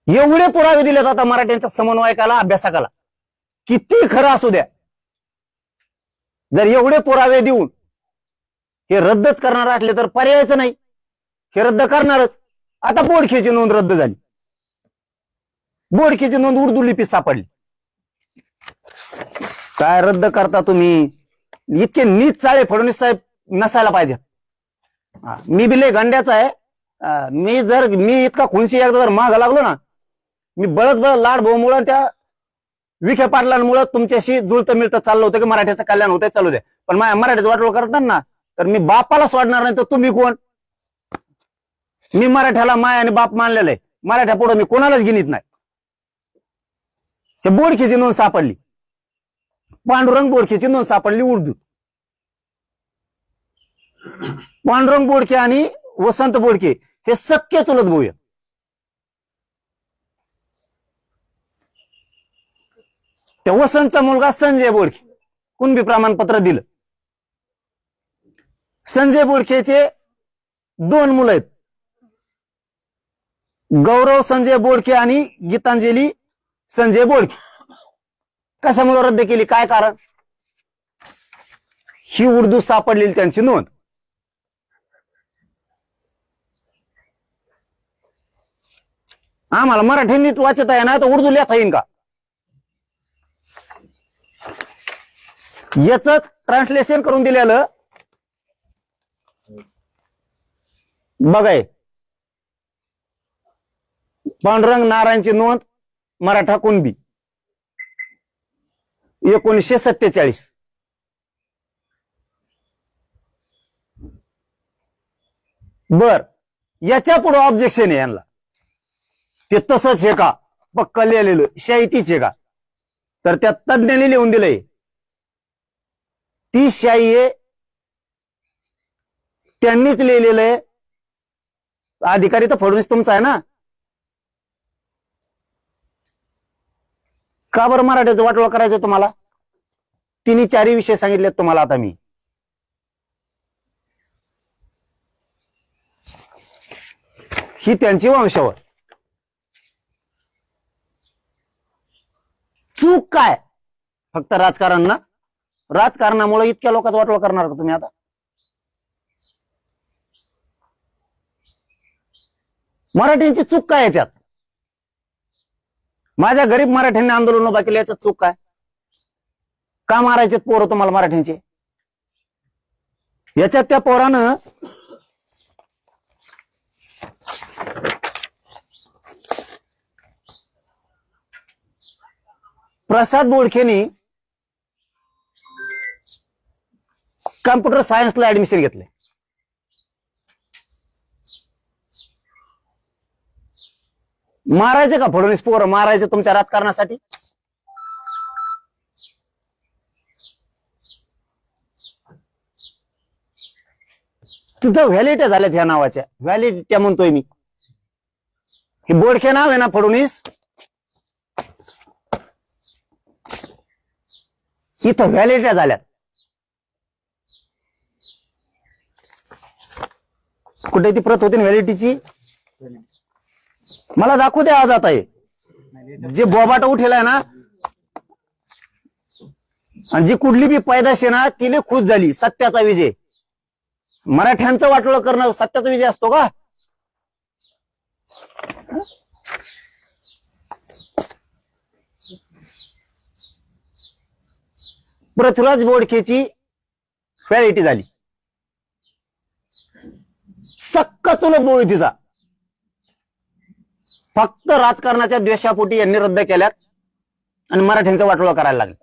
एवढे पुरावे दिलेत आता मराठ्यांच्या समन्वयकाला, अभ्यासकाला, किती खरं असू द्या, जर एवढे पुरावे देऊन हे रद्दच करणार असले तर पर्यायच नाही, हे रद्द करणारच. आता बोडखेची नोंद रद्द झाली, बोडखेची नोंद उर्दू लिपी सापडली. काय रद्द करता तुम्ही? इतके नीच चाळे फडणवीस साहेब नसायला पाहिजे. मी बिले गंड्याचा आहे. मी इतका खुनशी एकदा जर माग लागलो ना, मी बळच लाड भाऊमुळं त्या विखे पाटलांमुळे तुमच्याशी जुळतं मिळतं चाललं होतं की मराठ्याचं कल्याण होतंय, चालू द्या. पण मराठ्याचं वाटोळ करतात ना, तर मी बापाला सोडणार नाही. तर तुम्ही कोण? मी मराठ्याला माय आणि बाप मानलेलं आहे. मराठ्या पुढे मी कोणालाच गिनीत नाही. हे बोडखेची नोंद सापडली, पांडुरंग बोडखेची नोंद सापडली उर्दू. पांडुरंग बोडखे आणि वसंत बोडखे हे सख्खे चुलत भाऊ आहेत. त्या वसंतचा मुलगा संजय बोडखे, कुणबी प्रमाणपत्र दिलं. संजय बोडखेचे 2 मुलं आहेत, गौरव संजय बोडखे आणि गीतांजली संजय बोडखे. कशामुळे रद्द केली? काय कारण? ही उर्दू सापडलेली त्यांची नोंद. आम्हाला मराठी नीट वाचता येणार तर उर्दू लिहिता येईल का? याच ट्रान्सलेशन करून दिलेलं बघाय. पांडुरंग नारायणची नोंद मराठा कुणबी 1947. बर, याच्या पुढे ऑब्जेक्शन आहे यांना. ते तसंच आहे का? पक्क लिहिलेलं शाही आहे का? तर त्या तज्ञांनी लिहून दिलंय ती शाही आहे, त्यांनीच लिहिलेलं आहे. अधिकारी तर फडणवीस तुमचा आहे ना. का बरं मराठ्याचं वाटोळं करायचं तुम्हाला? 3-4 विषय सांगितलेत तुम्हाला आता मी. ही त्यांची वंशावळ. चूक काय? फक्त राजकारण ना. राजकारणामुळे इतक्या लोकांचं वाटोळं करणार का तुम्ही? आता मराठ्यांची चूक काय याच्यात? माझ्या गरीब मराठ्यांनी आंदोलन उभा केलं, याच्यात चूक काय? का मारायचे पोरं तुम्हाला मराठ्यांचे? याच्यात त्या पोरानं प्रसाद बोडखेनी कम्प्युटर सायन्सला ऍडमिशन घेतलंय. मारायचे का फडणवीस पोरं? मारायचे तुमच्या राजकारणासाठी? तिथं व्हॅलिडिटी झाल्यात ह्या नावाच्या. व्हॅलिडिटी म्हणतोय मी. हे बोडखे नाव आहे ना फडणवीस, इथं व्हॅलिडिटी झाल्यात. कुठे ती प्रत होती व्हॅलिडिटीची? मला दाखवू द्या आज. आता आहे जे बोबाट उठेलाय ना, आणि जी कुठली बी पैदाश आहे ना, तिने खुश झाली. सत्याचा विजय. मराठ्यांचं वाटोळं करणं सत्याचा विजय असतो का? पृथ्वीराज बोडखेची व्हॅलिडिटी झाली. सक्का चुलत भाऊ तिचा. फक्त राजकारणाच्या द्वेषापोटी यांनी रद्द केल्यात आणि मराठ्यांचं वाटोळं करायला लागले.